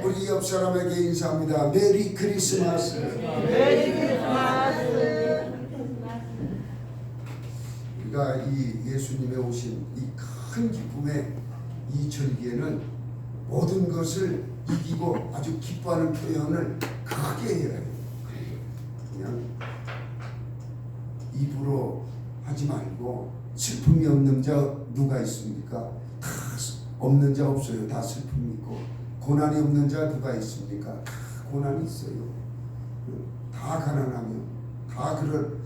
우리 옆 사람에게 인사합니다. 메리 크리스마스. 메리 크리스마스. 우리가 이 예수님의 오신 이 큰 기쁨의 이 절기에는 모든 것을 이기고 아주 기뻐하는 표현을 크게 해야 해요. 그냥 입으로 하지 말고 슬픔이 없는 자 누가 있습니까? 다 없는 자 없어요. 다 슬픔이 있고. 고난이 없는 자 누가 있습니까? 다 고난이 있어요. 다 가난하며 다 그런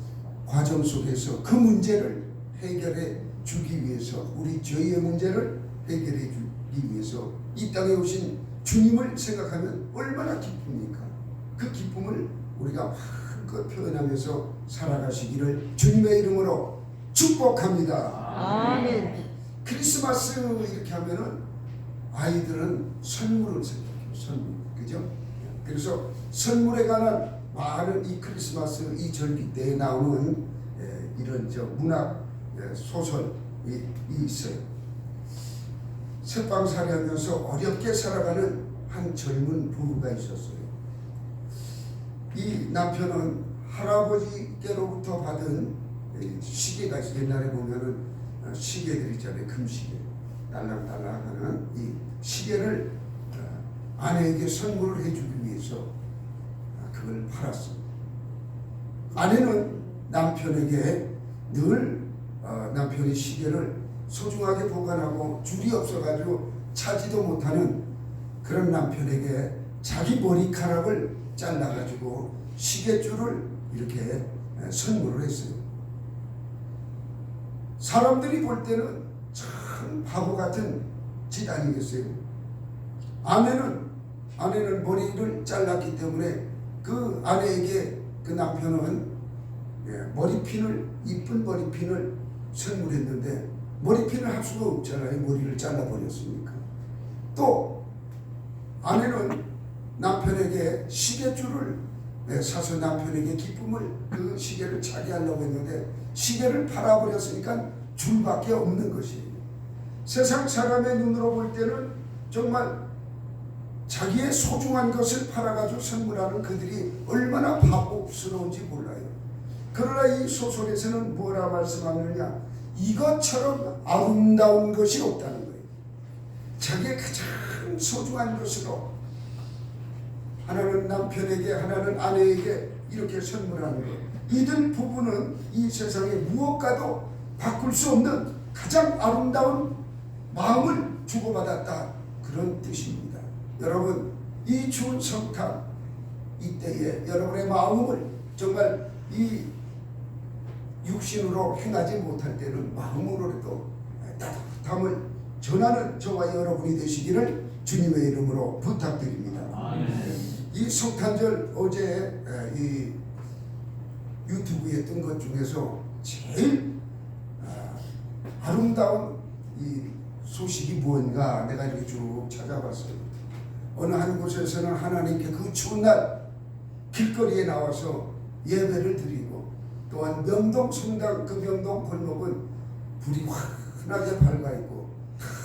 과정 속에서 그 문제를 해결해 주기 위해서, 우리 죄의 문제를 해결해 주기 위해서 이 땅에 오신 주님을 생각하면 얼마나 기쁩니까? 그 기쁨을 우리가 마음껏 표현하면서 살아가시기를 주님의 이름으로 축복합니다. 아멘. 크리스마스 이렇게 하면은 아이들은 선물을 생각해요. 선물, 그죠? 그래서 선물에 관한 많은 이 크리스마스 이 절기 때에 나오는 이런 문학 소설이 있어요. 새빵살이 하면서 어렵게 살아가는 한 젊은 부부가 있었어요. 이 남편은 할아버지께로부터 받은 시계가 있어요. 옛날에 보면은 시계들 있잖아요. 금시계 달랑달랑하는 이 시계를 아내에게 선물을 해주기 위해서 그걸 팔았습니다. 아내는 남편에게 늘 남편이 시계를 소중하게 보관하고 줄이 없어가지고 차지도 못하는 그런 남편에게 자기 머리카락을 잘라가지고 시계줄을 이렇게 선물을 했어요. 사람들이 볼 때는 참 바보 같은 짓 아니겠어요? 아내는 머리를 잘랐기 때문에 그 아내에게 그 남편은 머리핀을, 이쁜 머리핀을 선물했는데 머리핀을 할 수가 없잖아요. 머리를 잘라버렸으니까. 또 아내는 남편에게 시계줄을 사서 남편에게 기쁨을, 그 시계를 차게 하려고 했는데 시계를 팔아버렸으니까 줄밖에 없는 것이에요. 세상 사람의 눈으로 볼 때는 정말 자기의 소중한 것을 팔아가지고 선물하는 그들이 얼마나 바보스러운지 몰라요. 그러나 이 소설에서는 뭐라 말씀하느냐, 이것처럼 아름다운 것이 없다는 거예요. 자기의 가장 소중한 것으로 하나는 남편에게, 하나는 아내에게 이렇게 선물하는 거예요. 이들 부부는 이 세상에 무엇과도 바꿀 수 없는 가장 아름다운 마음을 주고받았다, 그런 뜻입니다. 여러분, 이 추운 성탄 이때에 여러분의 마음을 정말 이 육신으로 행하지 못할 때는 마음으로라도 따뜻함을 전하는 저와 여러분이 되시기를 주님의 이름으로 부탁드립니다. 이 성탄절 어제 이 유튜브에 뜬 것 중에서 제일 아름다운 이 소식이 뭔가 내가 이렇게 쭉 찾아봤어요. 어느 한 곳에서는 하나님께 그 추운 날 길거리에 나와서 예배를 드리고, 또한 명동 성당, 그 명동 골목은 불이 환하게 밝아 있고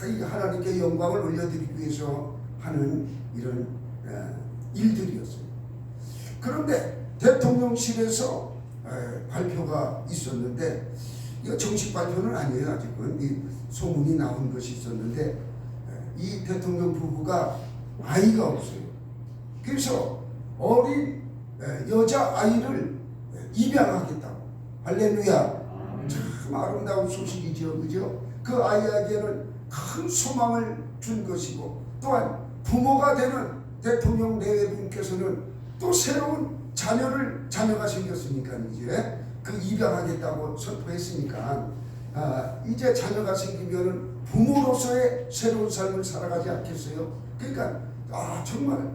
하나님께 영광을 올려드리기 위해서 하는 이런 일들이었어요. 그런데 대통령실에서 발표가 있었는데, 이거 정식 발표는 아니에요. 아직은 이 소문이 나온 것이 있었는데, 이 대통령 부부가 아이가 없어요. 그래서 어린 여자 아이를 입양하겠다고. 할렐루야. 참 아름다운 소식이죠, 그죠? 그 아이에게는 큰 소망을 준 것이고, 또한 부모가 되는 대통령 내외분께서는 또 새로운 자녀가 생겼으니까 이제 그 입양하겠다고 선포했으니까 이제 자녀가 생기면은 부모로서의 새로운 삶을 살아가지 않겠어요? 그러니까 정말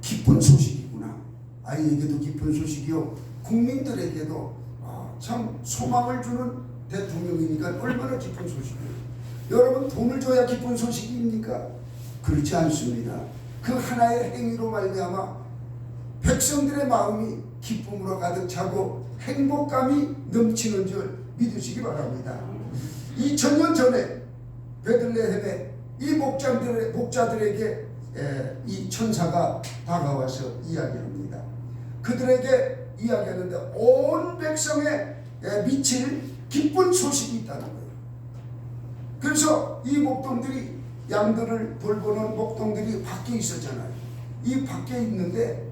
기쁜 소식이구나. 아이에게도 기쁜 소식이요, 국민들에게도 참 소망을 주는 대통령이니까 얼마나 기쁜 소식이에요. 여러분, 돈을 줘야 기쁜 소식입니까? 그렇지 않습니다. 그 하나의 행위로 말미암아 백성들의 마음이 기쁨으로 가득 차고 행복감이 넘치는 줄 믿으시기 바랍니다. 2000년 전에 베들레헴에 이 목자들에게 이 천사가 다가와서 이야기합니다. 그들에게 이야기하는데 온 백성에 미칠 기쁜 소식이 있다는 거예요. 그래서 이 목동들이 양들을 돌보는 목동들이 밖에 있었잖아요. 이 밖에 있는데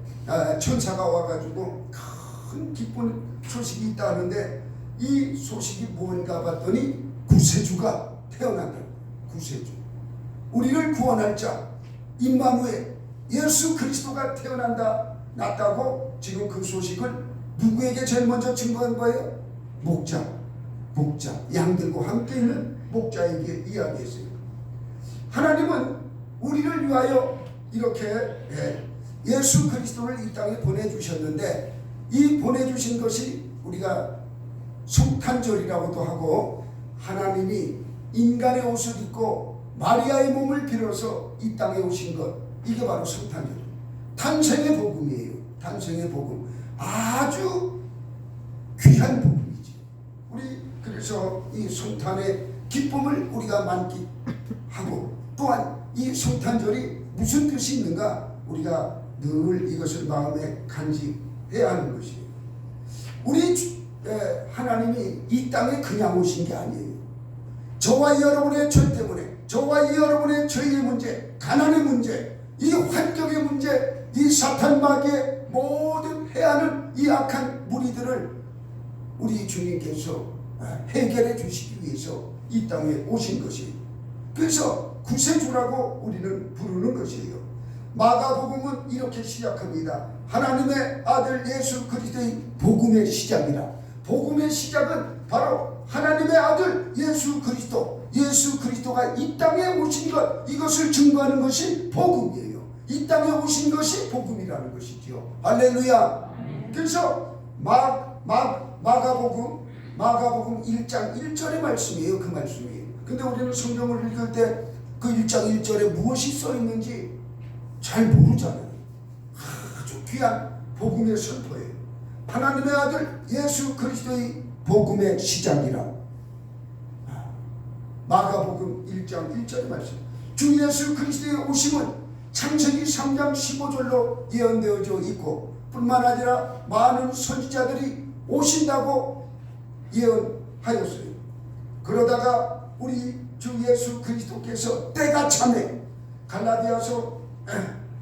천사가 와가지고 큰 기쁜 소식이 있다 하는데 이 소식이 뭔가 봤더니 구세주가 태어난다. 구세주, 우리를 구원할 자 임마누엘 예수 그리스도가 났다고 지금 그 소식을 누구에게 제일 먼저 증거한 거예요? 목자, 양들과 함께 있는 목자에게 이야기했어요. 하나님은 우리를 위하여 이렇게 예수 그리스도를 이 땅에 보내주셨는데, 이 보내주신 것이 우리가 성탄절이라고도 하고, 하나님이 인간의 옷을 입고 마리아의 몸을 빌어서 이 땅에 오신 것, 이게 바로 성탄절, 탄생의 복음이에요. 탄생의 복음, 아주 귀한 복음이지. 우리 그래서 이 성탄의 기쁨을 우리가 만끽하고, 또한 이 성탄절이 무슨 뜻이 있는가 우리가 늘 이것을 마음에 간직해야 하는 것이에요. 우리 하나님이 이 땅에 그냥 오신 게 아니에요. 저와 여러분의 죄 때문에, 저와 여러분의 죄의 문제, 가난의 문제, 이 환경의 문제, 이 사탄 마귀의 모든 해하는 이 악한 무리들을 우리 주님께서 해결해 주시기 위해서 이 땅에 오신 것이에요. 그래서 구세주라고 우리는 부르는 것이에요. 마가복음은 이렇게 시작합니다. 하나님의 아들 예수 그리스도의 복음의 시작이라. 복음의 시작은 바로 하나님의 아들 예수 그리스도가 이 땅에 오신 것, 이것을 증거하는 것이 복음이에요. 이 땅에 오신 것이 복음이라는 것이지요. 할렐루야. 그래서 마가복음 1장 1절의 말씀이에요. 그 말씀이. 근데 우리는 성경을 읽을 때 그 1장 1절에 무엇이 써 있는지 잘 모르잖아요. 아주 귀한 복음의 선포예요. 하나님의 아들 예수 그리스도의 복음의 시작이라. 마가복음 1장 1절의 말씀. 주 예수 그리스도의 오심은 창세기 3장 15절로 예언되어져 있고, 뿐만 아니라 많은 선지자들이 오신다고 예언하였어요. 그러다가 우리 주 예수 그리스도께서 때가 참에, 갈라디아서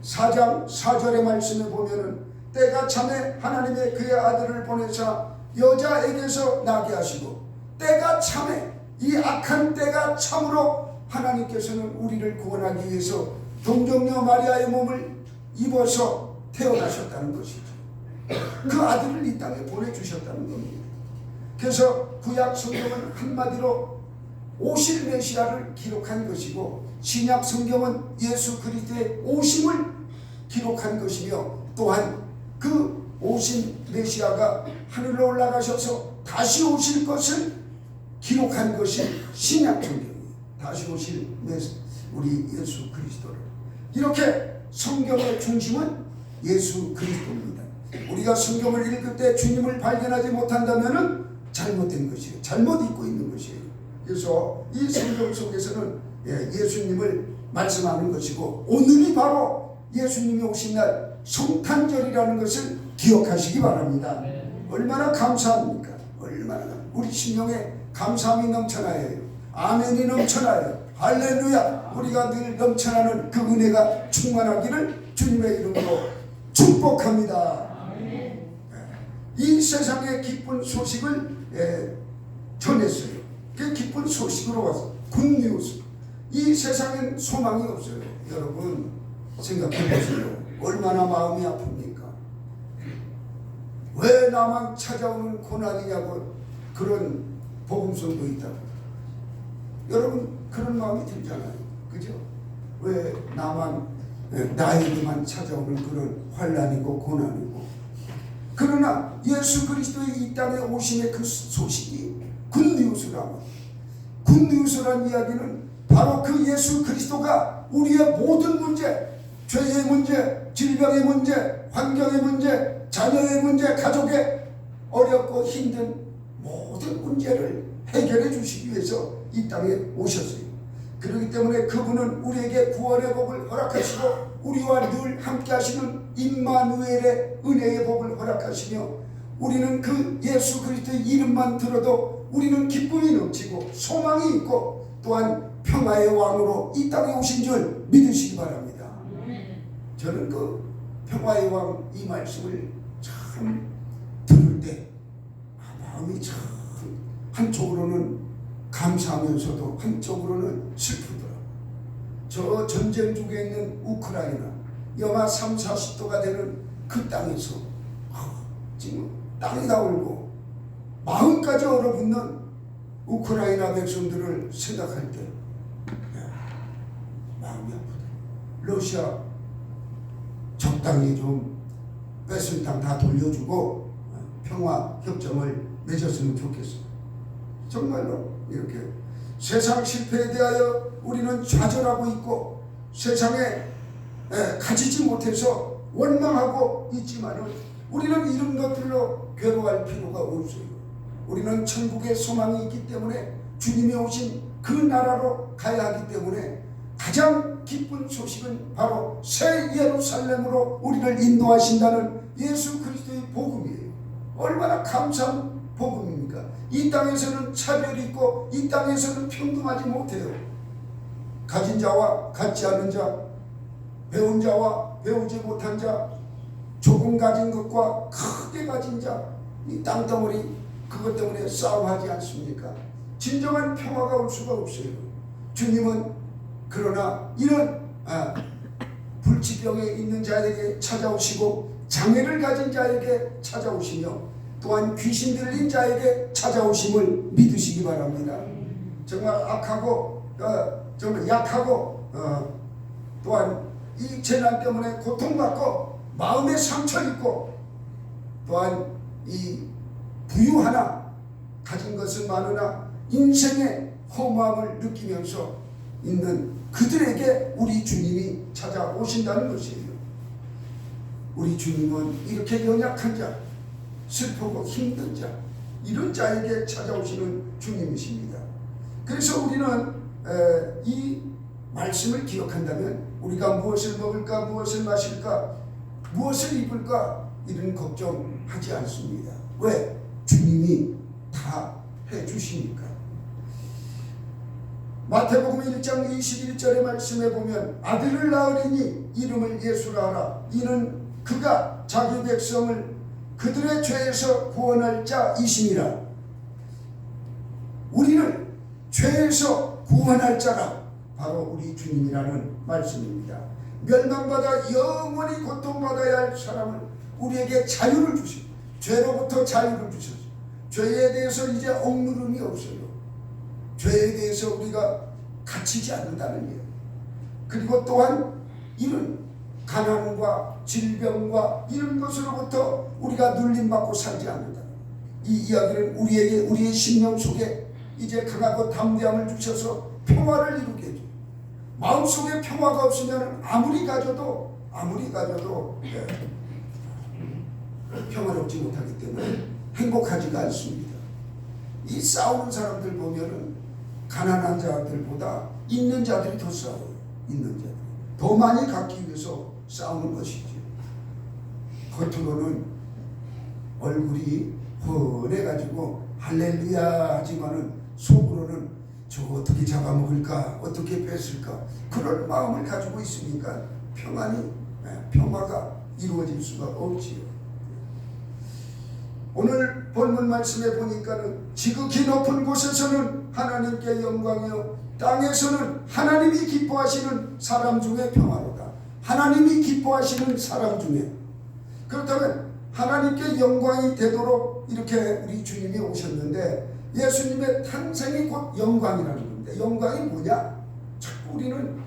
4장 4절의 말씀을 보면은 때가 참에 하나님의 그의 아들을 보내사 여자에게서 나게 하시고, 때가 참에, 이 악한 때가 참으로 하나님께서는 우리를 구원하기 위해서 동정녀 마리아의 몸을 입어서 태어나셨다는 것이죠. 그 아들을 이 땅에 보내주셨다는 겁니다. 그래서 구약 성경은 한마디로 오실 메시아를 기록한 것이고, 신약 성경은 예수 그리스도의 오심을 기록한 것이며, 또한 그 오신 메시아가 하늘로 올라가셔서 다시 오실 것을 기록한 것이 신약 성경이에요. 다시 오실 우리 예수 그리스도를. 이렇게 성경의 중심은 예수 그리스도입니다. 우리가 성경을 읽을 때 주님을 발견하지 못한다면 잘못된 것이에요. 잘못 읽고 있는 것이에요. 그래서 이 성경 속에서는 예수님을 말씀하는 것이고, 오늘이 바로 예수님이 오신 날 성탄절이라는 것을 기억하시기 바랍니다. 얼마나 감사합니까? 얼마나 우리 심령에 감사함이 넘쳐나요. 아멘이 넘쳐나요. 할렐루야. 우리가 늘 넘쳐나는 그 은혜가 충만하기를 주님의 이름으로 축복합니다. 이 세상의 기쁜 소식을 전했어요. 그 기쁜 소식으로 와서 굿뉴스. 이 세상엔 소망이 없어요. 여러분 생각해 보세요. 얼마나 마음이 아픕니까? 왜 나만 찾아오는 고난이냐고 그런 복음성도 있다고. 여러분 그런 마음이 들잖아요. 그죠? 왜 나에게만 찾아오는 그런 환난이고 고난이고. 그러나 예수 그리스도의 이 땅에 오심의 그 소식이 굿뉴스라고. 굿뉴스란 이야기는 바로 그 예수 그리스도가 우리의 모든 문제, 죄의 문제, 질병의 문제, 환경의 문제, 자녀의 문제, 가족의 어렵고 힘든 모든 문제를 해결해 주시기 위해서 이 땅에 오셨어요. 그렇기 때문에 그분은 우리에게 구원의 복을 허락하시고 우리와 늘 함께 하시는 임마누엘의 은혜의 복을 허락하시며 우리는 그 예수 그리스도의 이름만 들어도 우리는 기쁨이 넘치고 소망이 있고 또한 평화의 왕으로 이 땅에 오신 줄 믿으시기 바랍니다. 저는 그 평화의 왕 이 말씀을 참 들을 때 마음이 참 한쪽으로는 감사하면서도 한쪽으로는 슬프더라. 저 전쟁 중에 있는 우크라이나 영하 3, 40도가 되는 그 땅에서 지금 땅이 나올고 마음까지 얼어붙는 우크라이나 백성들을 생각할 때 마음이 아프다. 러시아 적당히 좀 뺏은 땅 다 돌려주고 평화 협정을 맺었으면 좋겠어. 정말로 이렇게 세상 실패에 대하여 우리는 좌절하고 있고 세상에 가지지 못해서 원망하고 있지만은 우리는 이런 것들로 괴로워할 필요가 없어요. 우리는 천국의 소망이 있기 때문에 주님이 오신 그 나라로 가야 하기 때문에 가장 기쁜 소식은 바로 새 예루살렘으로 우리를 인도하신다는 예수 그리스도의 복음이에요. 얼마나 감사한 복음입니까? 이 땅에서는 차별이 있고 이 땅에서는 평등하지 못해요. 가진 자와 갖지 않은 자, 배운 자와 배우지 못한 자, 조금 가진 것과 크게 가진 자, 이 땅덩어리 그것 때문에 싸움하지 않습니까? 진정한 평화가 올 수가 없어요. 주님은 그러나 이런 불치병에 있는 자에게 찾아오시고 장애를 가진 자에게 찾아오시며 또한 귀신 들린 자에게 찾아오심을 믿으시기 바랍니다. 정말 악하고 정말 약하고 또한 이 재난 때문에 고통받고 마음에 상처 있고 또한 이 부유하나 가진 것은 많으나 인생의 허무함을 느끼면서 있는 그들에게 우리 주님이 찾아오신다는 것이에요. 우리 주님은 이렇게 연약한 자, 슬프고 힘든 자, 이런 자에게 찾아오시는 주님이십니다. 그래서 우리는 이 말씀을 기억한다면 우리가 무엇을 먹을까, 무엇을 마실까, 무엇을 입을까 이런 걱정하지 않습니다. 왜? 주님이 다 해주시니까. 마태복음 1장 21절의 말씀에 보면 아들을 낳으리니 이름을 예수라 하라. 이는 그가 자기 백성을 그들의 죄에서 구원할 자이심이라. 우리를 죄에서 구원할 자가 바로 우리 주님이라는 말씀입니다. 멸망받아 영원히 고통받아야 할 사람을 우리에게 자유를 주시고 죄로부터 자유를 주셔서 죄에 대해서 이제 억누름이 없어요. 죄에 대해서 우리가 갇히지 않는다는 일. 그리고 또한 이런 가난과 질병과 이런 것으로부터 우리가 눌림받고 살지 않는다. 이 이야기는 우리에게 우리의 심령 속에 이제 강하고 담대함을 주셔서 평화를 이루게 해줘요. 마음속에 평화가 없으면 아무리 가져도 평화롭지 못하기 때문에 행복하지가 않습니다. 이 싸우는 사람들 보면은 가난한 자들보다 있는 자들이 더 싸워요. 있는 자들 더 많이 갖기 위해서 싸우는 것이죠. 겉으로는 얼굴이 훤해가지고 할렐루야 하지만은 속으로는 저 어떻게 잡아먹을까, 어떻게 뺏을까 그런 마음을 가지고 있으니까 평화가 이루어질 수가 없지요. 오늘 본문 말씀에 보니까는 지극히 높은 곳에서는 하나님께 영광이요 땅에서는 하나님이 기뻐하시는 사람 중에 평화로다. 하나님이 기뻐하시는 사람 중에. 그렇다면 하나님께 영광이 되도록 이렇게 우리 주님이 오셨는데 예수님의 탄생이 곧 영광이라는 겁니다. 영광이 뭐냐? 자꾸 우리는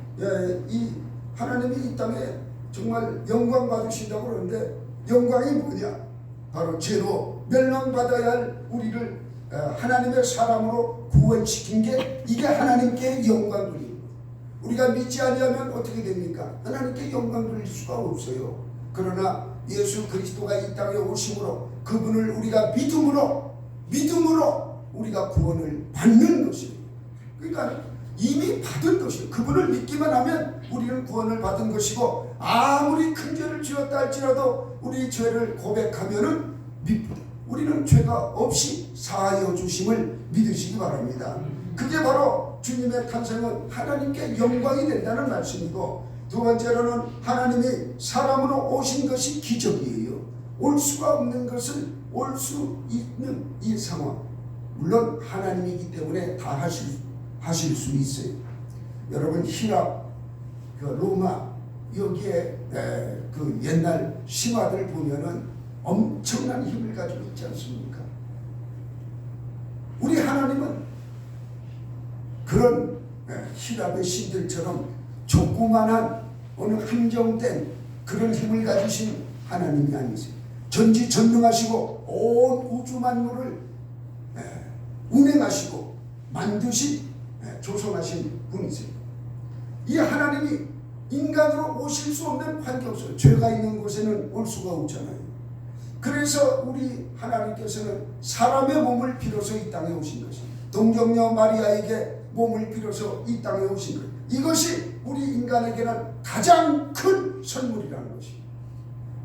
이 하나님이 이 땅에 정말 영광 받으신다고 그러는데 영광이 뭐냐? 바로 죄로 멸망받아야 할 우리를 하나님의 사람으로 구원시킨 게 이게 하나님께 영광 돌립니다. 우리가 믿지 아니하면 어떻게 됩니까? 하나님께 영광 돌릴 수가 없어요. 그러나 예수 그리스도가 이 땅에 오심으로 그분을 우리가 믿음으로 우리가 구원을 받는 것이에요. 그러니까 이미 받은 것이에요. 그분을 믿기만 하면 우리는 구원을 받은 것이고 아무리 큰 죄를 지었다 할지라도 우리 죄를 고백하면은 우리는 죄가 없이 사하여 주심을 믿으시기 바랍니다. 그게 바로 주님의 탄생은 하나님께 영광이 된다는 말씀이고, 두 번째로는 하나님이 사람으로 오신 것이 기적이에요. 올 수가 없는 것을 올 수 있는 이 상황, 물론 하나님이기 때문에 다 하실 수 있어요. 여러분, 히랍, 로마, 여기에 그 옛날 신화들 보면은 엄청난 힘을 가지고 있지 않습니까? 우리 하나님은 그런 히랍의 신들처럼 조그만한 어느 한정된 그런 힘을 가지신 하나님이 아니세요. 전지전능하시고 온 우주 만물을 운행하시고 만드신 조성하신 분이세요. 이 하나님이 인간으로 오실 수 없는 환경 속, 죄가 있는 곳에는 올 수가 없잖아요. 그래서 우리 하나님께서는 사람의 몸을 빌어서 이 땅에 오신 것입니다. 동정녀 마리아에게 몸을 빌어서 이 땅에 오신 것, 이것이 우리 인간에게는 가장 큰 선물이라는 것입니다.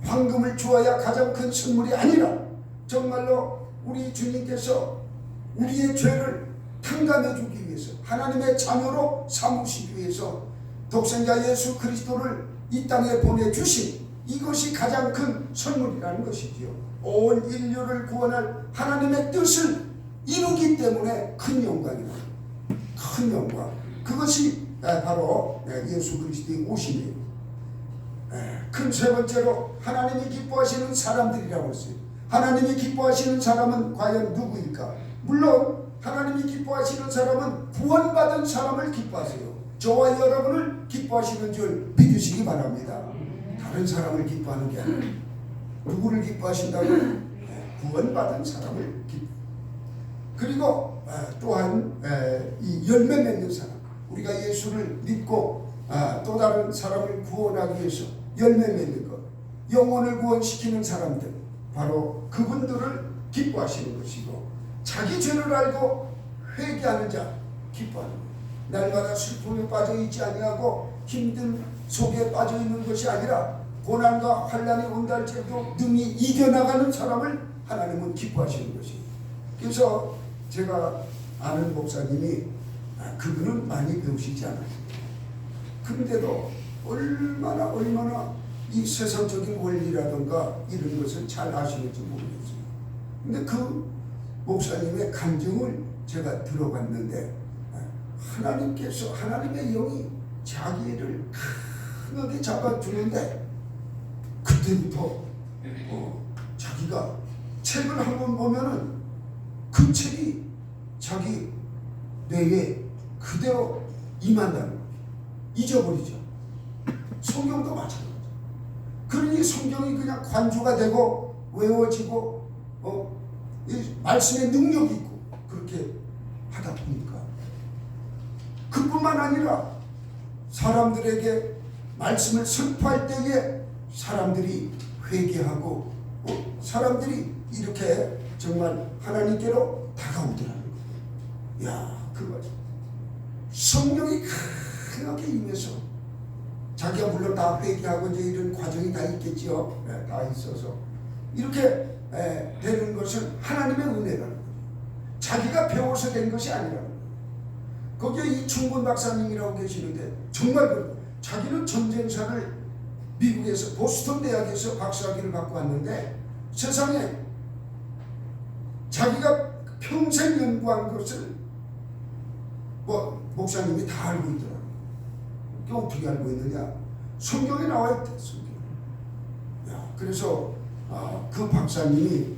황금을 주어야 가장 큰 선물이 아니라 정말로 우리 주님께서 우리의 죄를 탕감해 주기 위해서, 하나님의 자녀로 삼으시기 위해서 독생자 예수 그리스도를 이 땅에 보내주신, 이것이 가장 큰 선물이라는 것이지요. 온 인류를 구원할 하나님의 뜻을 이루기 때문에 큰 영광이다. 큰 영광. 그것이 바로 예수 그리스도의 오심이에요. 큰 세 번째로 하나님이 기뻐하시는 사람들이라고 했어요. 하나님이 기뻐하시는 사람은 과연 누구일까? 물론 하나님이 기뻐하시는 사람은 구원받은 사람을 기뻐하세요. 저와 여러분을 기뻐하시는 줄 믿으시기 바랍니다. 다른 사람을 기뻐하는 게 아니라 누구를 기뻐하신다고요? 구원받은 사람을 그리고 또한 이 열매 맺는 사람, 우리가 예수를 믿고 또 다른 사람을 구원하기 위해서 열매 맺는 것, 영혼을 구원시키는 사람들, 바로 그분들을 기뻐하시는 것이고, 자기 죄를 알고 회개하는 자 기뻐하는 것, 날마다 슬픔에 빠져 있지 아니하고 힘든 속에 빠져 있는 것이 아니라 고난과 환난이 온다 할지라도 능히 이겨나가는 사람을 하나님은 기뻐하시는 것입니다. 그래서 제가 아는 목사님이 그분은 많이 배우시지 않아요. 근데도 얼마나 이 세상적인 원리라든가 이런 것을 잘 아시는지 모르겠어요. 근데 그 목사님의 감정을 제가 들어봤는데, 하나님께서, 하나님의 영이 자기를 강하게 잡아주는데, 그때부터 자기가 책을 한번 보면은 그 책이 자기 뇌에 그대로 임한다는 거예요. 잊어버리죠. 성경도 마찬가지죠. 그러니 성경이 그냥 관주가 되고 외워지고 이 말씀의 능력이 있고 그렇게 하다 보니까, 그뿐만 아니라 사람들에게 말씀을 선포할 때에 사람들이 회개하고 사람들이 이렇게 정말 하나님께로 다가오더라는 거예요. 야, 그거 성령이 강하게 임해서, 자기가 물론 다 회개하고 이제 이런 과정이 다 있겠지요. 다 있어서 이렇게 되는 것은 하나님의 은혜라는 거예요. 자기가 배워서 된 것이 아니라는 거예요. 거기에 이충곤 박사님이라고 계시는데 정말 자기는 전쟁사를 미국에서 보스턴 대학에서 박사학위를 받고 왔는데, 세상에 자기가 평생 연구한 것을 목사님이 다 알고 있더라고요. 그게 어떻게 알고 있느냐? 성경에 나와 있대, 성경. 그래서 그 박사님이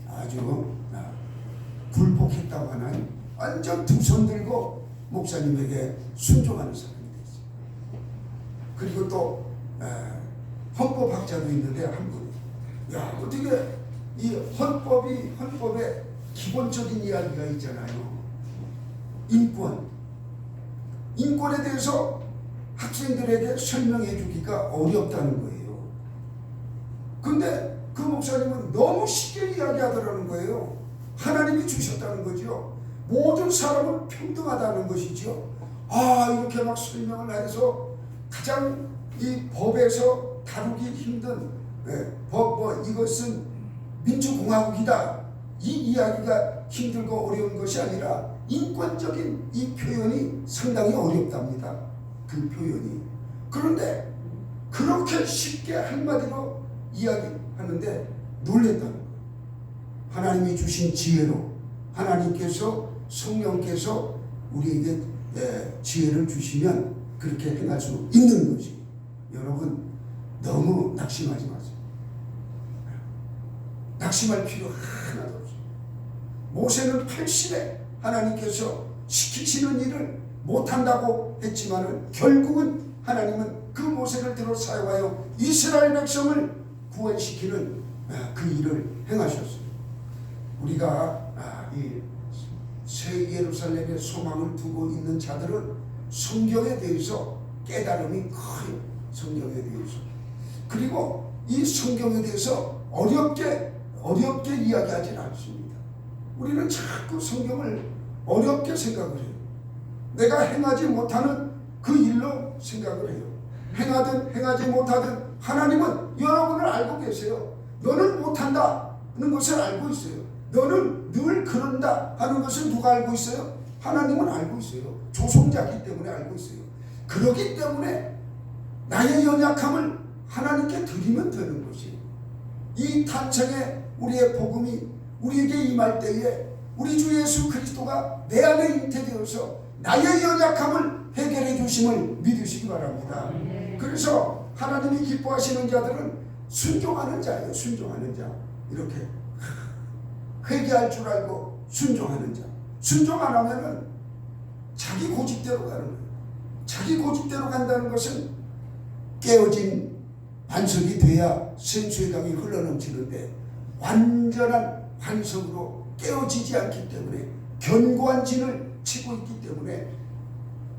아주 굴복했다고 하나요? 완전 두 손 들고 목사님에게 순종하는 사람이 됐어요. 그리고 또 헌법학자도 있는데 한 분이, 어떻게 이 헌법의 기본적인 이야기가 있잖아요. 인권에 대해서 학생들에게 설명해 주기가 어렵다는 거예요. 근데 그 목사님은 너무 쉽게 이야기하더라는 거예요. 하나님이 주셨다는 거죠. 모든 사람은 평등하다는 것이죠. 이렇게 막 설명을 해서 가장 이 법에서 다루기 힘든 이것은 민주공화국이다. 이 이야기가 힘들고 어려운 것이 아니라 인권적인 이 표현이 상당히 어렵답니다. 그 표현이. 그런데 그렇게 쉽게 한마디로 이야기하는데 놀랬다는 거예요. 하나님이 주신 지혜로 하나님께서 성령께서 우리에게 지혜를 주시면 그렇게 행할 수 있는 것이. 여러분 너무 낙심하지 마세요. 낙심할 필요 하나도 없어요. 모세는 80에 하나님께서 시키시는 일을 못한다고 했지만은 결국은 하나님은 그 모세를 들어 사용하여 이스라엘 백성을 구원시키는 그 일을 행하셨어요. 우리가 이 새 예루살렘에 소망을 두고 있는 자들은 성경에 대해서 깨달음이 커요. 성경에 대해서. 그리고 이 성경에 대해서 어렵게 이야기하지는 않습니다. 우리는 자꾸 성경을 어렵게 생각을 해요. 내가 행하지 못하는 그 일로 생각을 해요. 행하든 행하지 못하든 하나님은 여러분을 알고 계세요. 너는 못한다는 것을 알고 있어요. 너는 늘 그런다 하는 것을 누가 알고 있어요? 하나님은 알고 있어요. 조성자이기 때문에 알고 있어요. 그렇기 때문에 나의 연약함을 하나님께 드리면 되는 것이에요. 이 탄생의 우리의 복음이 우리에게 임할 때에 우리 주 예수 그리스도가 내 안에 잉태되어서 나의 연약함을 해결해 주심을 믿으시기 바랍니다. 그래서 하나님이 기뻐하시는 자들은 순종하는 자예요. 순종하는 자. 이렇게 회개할 줄 알고 순종하는 자. 순종 안 하면은 자기 고집대로 가는 거예요. 자기 고집대로 간다는 것은 깨어진 반석이 돼야 생수의 강이 흘러넘치는데 완전한 반석으로 깨어지지 않기 때문에 견고한 진을 치고 있기 때문에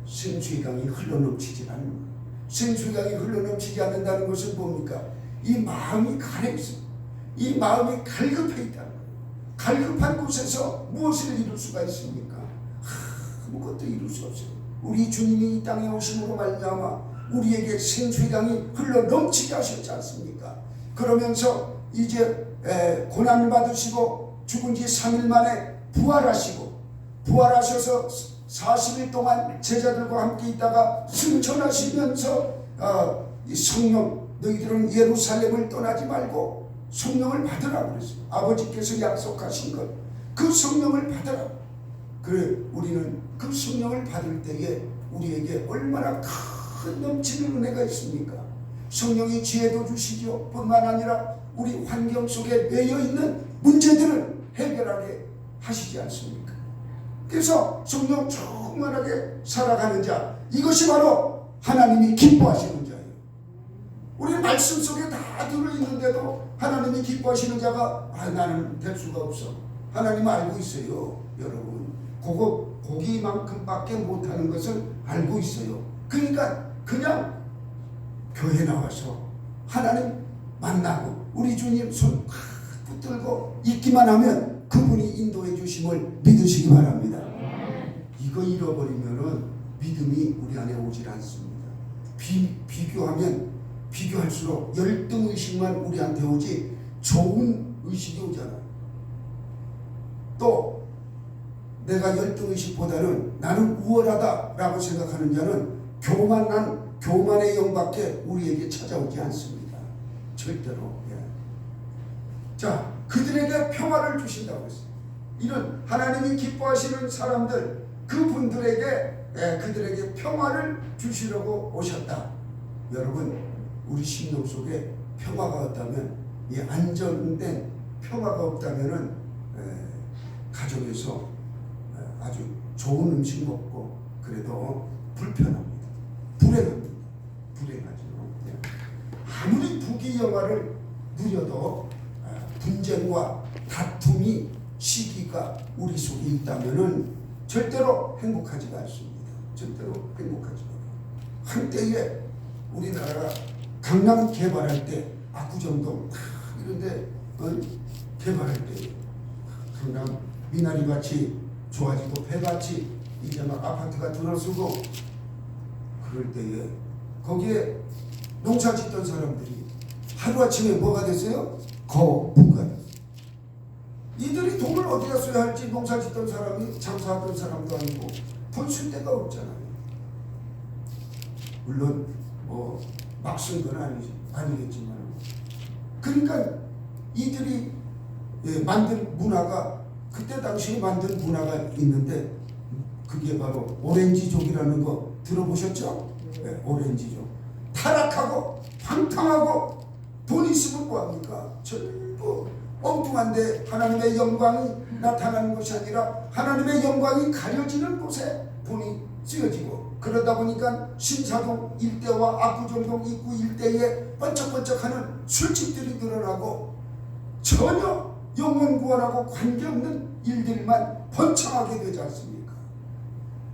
생수의 강이 흘러넘치지 않는 거예요. 생수의 강이 흘러넘치지 않는다는 것은 뭡니까? 이 마음이 가래 있어요. 이 마음이 갈급해 있다는 거예요. 갈급한 곳에서 무엇을 이룰 수가 있습니까? 아무것도 이룰 수 없어요. 우리 주님이 이 땅에 오심으로 말미암아 우리에게 생수의 강이 흘러넘치게 하셨지 않습니까? 그러면서 이제 고난을 받으시고 죽은 지 3일 만에 부활하셔서 40일 동안 제자들과 함께 있다가 승천하시면서 이 성령 너희들은 예루살렘을 떠나지 말고 성령을 받으라고 그랬어요. 아버지께서 약속하신 것 그 성령을 받으라. 그래 우리는 그 성령을 받을 때에 우리에게 얼마나 큰 넘치는 은혜가 있습니까? 성령이 지혜도 주시죠. 뿐만 아니라 우리 환경 속에 매여 있는 문제들을 해결하게 하시지 않습니까? 그래서 성령 충만하게 살아가는 자, 이것이 바로 하나님이 기뻐하시는 자예요. 우리 말씀 속에 다 들어있는데도 하나님이 기뻐하시는 자가 나는 될 수가 없어. 하나님은 알고 있어요. 여러분 고기만큼밖에 못하는 것을 알고 있어요. 그러니까 그냥 교회 나와서 하나님 만나고 우리 주님 손 붙들고 있기만 하면 그분이 인도해 주심을 믿으시기 바랍니다. 이거 잃어버리면은 믿음이 우리 안에 오질 않습니다. 비교하면 비교할수록 열등의식만 우리한테 오지 좋은 의식이 오잖아요. 또 내가 열등의식보다는 나는 우월하다라고 생각하는 자는 교만의 영밖에 우리에게 찾아오지 않습니다. 절대로. 자, 그들에게 평화를 주신다고 했어요. 이런 하나님이 기뻐하시는 사람들, 그들에게 평화를 주시려고 오셨다. 여러분, 우리 심령 속에 평화가 없다면, 이 안정된 평화가 없다면은 가정에서 아주 좋은 음식 먹고 그래도 불편합니다. 불행합니다. 불행하죠. 아무리 부귀영화를 누려도 분쟁과 다툼이 시기가 우리 속에 있다면은 절대로 행복하지가 않습니다. 절대로 행복하지가 않아요. 한때에 우리나라가 강남 개발할 때 압구정동 이런데 개발할 때 강남 미나리밭이 좋아지고 폐밭이 이제 막 아파트가 들어서고 그럴 때에 거기에 농사 짓던 사람들이 하루아침에 뭐가 됐어요? 거부가 됐어요. 이들이 돈을 어디다 써야 할지 농사 짓던 사람이 장사하던 사람도 아니고 돈 쓸 데가 없잖아요. 물론 뭐 막 쓴 건 아니겠지만, 그러니까 이들이 만든 문화가, 그때 당시에 만든 문화가 있는데 그게 바로 오렌지족이라는 거 들어보셨죠? 네, 오렌지족. 타락하고 방탕하고 돈 있으면 뭐합니까? 전부 엉뚱한데 하나님의 영광이 나타나는 것이 아니라 하나님의 영광이 가려지는 곳에 돈이 쓰여지고, 그러다 보니까 신사동 일대와 압구정동 입구 일대에 번쩍번쩍하는 술집들이 늘어나고 전혀 영혼 구원하고 관계없는 일들만 번창하게 되지 않습니까?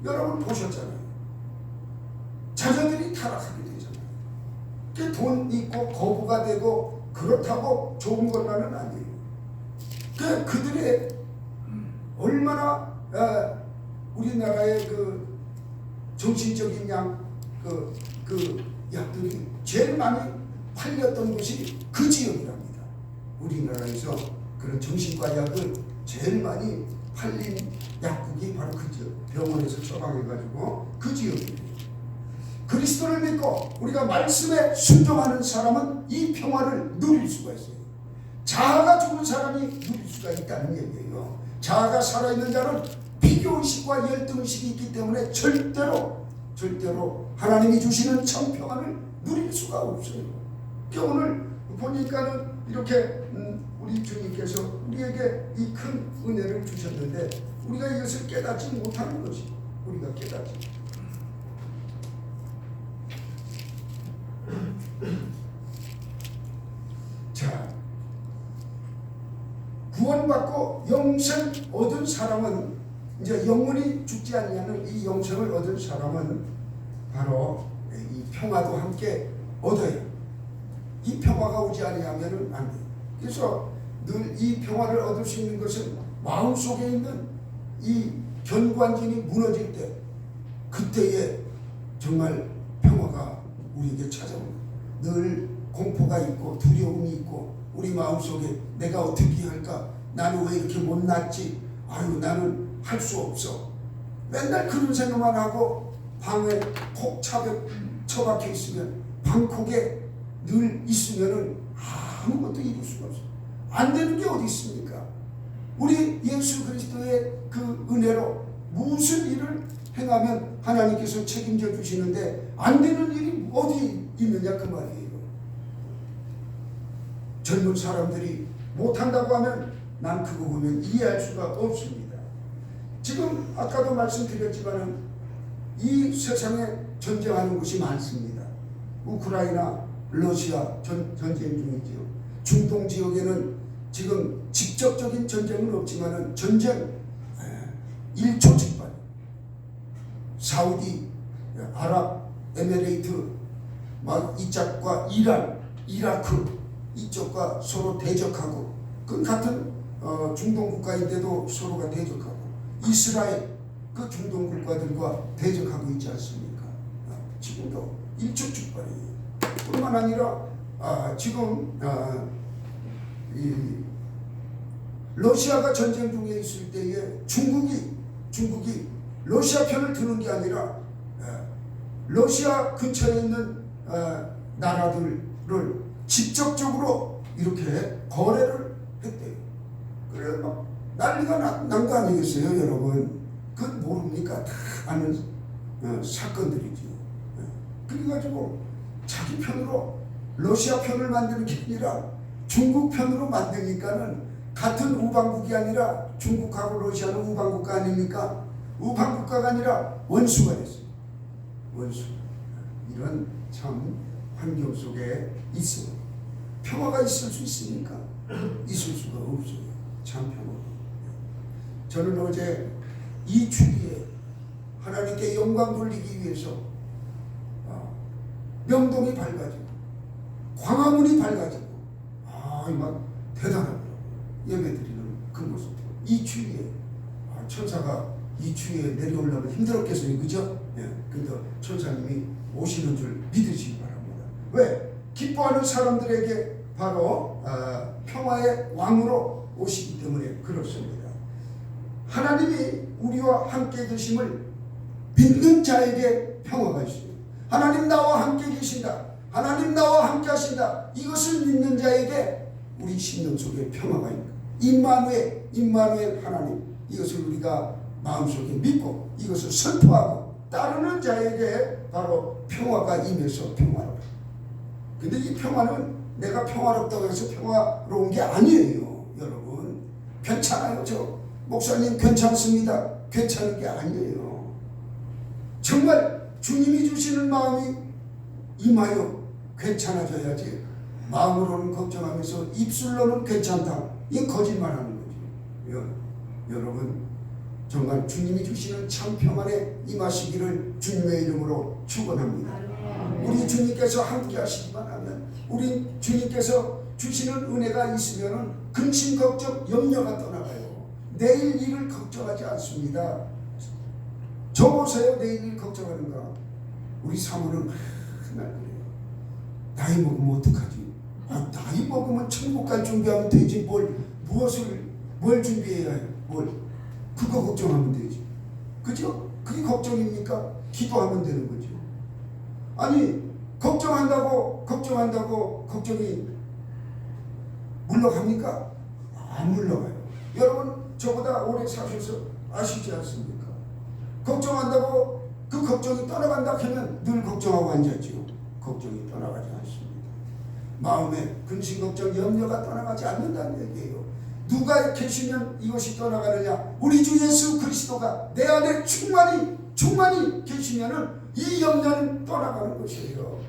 여러분 보셨잖아요. 자녀들이 타락하게 되잖아요. 돈 있고 거부가 되고 그렇다고 좋은 것만은 아니에요. 그들의 얼마나 우리나라의 그 정신적인 그 약들이 제일 많이 팔렸던 곳이 그 지역이랍니다. 우리나라에서 그런 정신과 약을 제일 많이 팔린 약국이 바로 그 지역, 병원에서 처방해가지고 그 지역이에요. 그리스도를 믿고 우리가 말씀에 순종하는 사람은 이 평화를 누릴 수가 있어요. 자아가 죽은 사람이 누릴 수가 있다는 얘기예요. 자아가 살아있는 자는 비교의식과 열등의식이 있기 때문에 절대로 하나님이 주시는 참평안을 누릴 수가 없어요. 그러니까 오늘 보니까는 이렇게 우리 주님께서 우리에게 이 큰 은혜를 주셨는데 우리가 이것을 깨닫지 못하는 것이, 우리가 깨닫지. 자, 구원받고 영생 얻은 사람은, 이제 영원히 죽지 아니하는 이 영생을 얻은 사람은 바로 이 평화도 함께 얻어요. 이 평화가 오지 아니하면은 안 돼요. 그래서 늘 이 평화를 얻을 수 있는 것은 마음속에 있는 이 견관진이 무너질 때, 그때에 정말 평화가 우리에게 찾아옵니다. 늘 공포가 있고 두려움이 있고 우리 마음속에 내가 어떻게 할까? 나는 왜 이렇게 못났지? 아유, 나는 할 수 없어. 맨날 그런 생각만 하고 방에 콕 처박혀 있으면, 방콕에 늘 있으면은 아무것도 이룰 수가 없어. 안 되는 게 어디 있습니까? 우리 예수 그리스도의 그 은혜로 무슨 일을 행하면 하나님께서 책임져 주시는데 안 되는 일이 어디 있느냐 그 말이에요. 젊은 사람들이 못한다고 하면 난 그거 보면 이해할 수가 없습니다. 지금 아까도 말씀드렸지만은 이 세상에 전쟁하는 곳이 많습니다. 우크라이나, 러시아 전쟁 중이지요. 중동 지역에는 지금 직접적인 전쟁은 없지만은 전쟁 1초 직발. 사우디, 아랍, 에미레이트, 막 이쪽과 이란, 이라크 이쪽과 서로 대적하고, 그 같은 중동 국가인데도 서로가 대적하고, 이스라엘 그 중동 국가들과 대적하고 있지 않습니까? 지금도 일촉즉발이에요. 뿐만 아니라 지금 이 러시아가 전쟁 중에 있을 때에 중국이 러시아 편을 드는 게 아니라 러시아 근처에 있는 나라들을 직접적으로 이렇게 거래를 했대요. 그래 막 난리가 난 거 아니겠어요, 여러분? 그건 모릅니까? 다 아는 사건들이죠. 그래가지고 자기 편으로 러시아 편을 만드는 게 아니라 중국 편으로 만드니까는 같은 우방국이 아니라 중국하고 러시아는 우방국가 아닙니까? 우방국가가 아니라 원수가 됐어요. 원수. 이런 참 환경 속에 있어요. 평화가 있을 수 있습니까? 있을 수가 없어요. 참 평화. 저는 어제 이 주기에 하나님께 영광 돌리기 위해서 명동이 밝아지고 광화문이 밝아지고 막 대단하더라고요. 예배드리는 그 모습. 이 추위에 천사가 이 추위에 내려오려면 힘들었겠어요, 그죠? 예. 근데 천사님이 오시는 줄 믿으시기 바랍니다. 왜? 기뻐하는 사람들에게 바로 평화의 왕으로 오시기 때문에 그렇습니다. 하나님이 우리와 함께 계심을 믿는 자에게 평화가 있어요. 하나님 나와 함께 계신다. 하나님 나와 함께 하신다. 이것을 믿는 자에게 우리 심령 속에 평화가 있는 임마누엘 하나님, 이것을 우리가 마음속에 믿고 이것을 선포하고 따르는 자에게 바로 평화가 임해서 평화로워. 근데 이 평화는 내가 평화롭다고 해서 평화로운 게 아니에요. 여러분, 괜찮아요. 저 목사님 괜찮습니다. 괜찮은 게 아니에요. 정말 주님이 주시는 마음이 임하여 괜찮아져야지, 마음으로는 걱정하면서 입술로는 괜찮다, 이건 거짓말하는 거죠. 여러분, 정말 주님이 주시는 참 평안에 임하시기를 주님의 이름으로 축원합니다. 우리 주님께서 함께 하시기만 하면, 우리 주님께서 주시는 은혜가 있으면 근심 걱정 염려가 떠나가요. 내일 일을 걱정하지 않습니다. 저 보세요. 내일 일 걱정하는가? 우리 사모는 맨날 그래요. 나이 먹으면 어떡하지? 나이 먹으면 천국 갈 준비하면 되지, 뭘 준비해야 해요? 그거 걱정하면 되지. 그죠? 그게 걱정입니까? 기도하면 되는 거죠. 아니, 걱정한다고 걱정이 물러갑니까? 안 물러가요. 여러분, 저보다 오래 사셔서 아시지 않습니까? 걱정한다고 그 걱정이 떠나간다 하면 늘 걱정하고 앉았지요. 걱정이 떠나가지 않습니다. 마음에 근심 걱정 염려가 떠나가지 않는다는 얘기예요. 누가 계시면 이것이 떠나가느냐? 우리 주 예수 그리스도가 내 안에 충만히 계시면은 이 염려는 떠나가는 것이에요.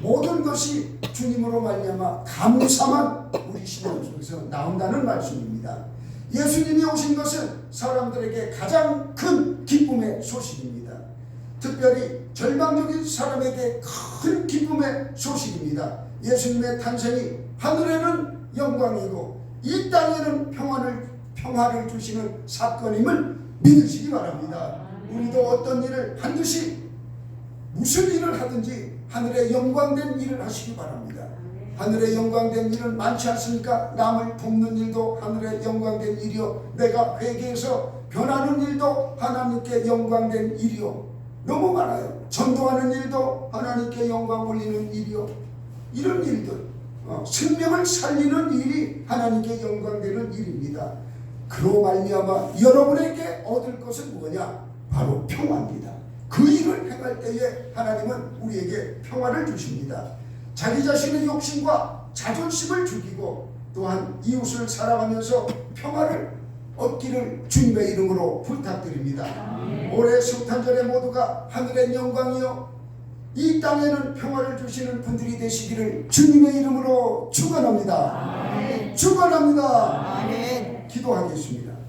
모든 것이 주님으로 말미암아 감사만 우리 심령 속에서 나온다는 말씀입니다. 예수님이 오신 것은 사람들에게 가장 큰 기쁨의 소식입니다. 특별히 절망적인 사람에게 큰 기쁨의 소식입니다. 예수님의 탄생이 하늘에는 영광이고 이 땅에는 평화를 주시는 사건임을 믿으시기 바랍니다. 우리도 어떤 일을 반드시 무슨 일을 하든지 하늘의 영광된 일을 하시기 바랍니다. 하늘의 영광된 일은 많지 않습니까? 남을 돕는 일도 하늘의 영광된 일이요, 내가 회개해서 변하는 일도 하나님께 영광된 일이요, 너무 많아요. 전도하는 일도 하나님께 영광 올리는 일이요, 이런 일들, 생명을 살리는 일이 하나님께 영광되는 일입니다. 그로 말미암아 여러분에게 얻을 것은 뭐냐? 바로 평화입니다. 그 일을 행할 때에 하나님은 우리에게 평화를 주십니다. 자기 자신의 욕심과 자존심을 죽이고 또한 이웃을 사랑하면서 평화를 얻기를 주님의 이름으로 부탁드립니다. 올해 성탄절에 모두가 하늘의 영광이요 이 땅에는 평화를 주시는 분들이 되시기를 주님의 이름으로 축원합니다. 축원합니다. 기도하겠습니다.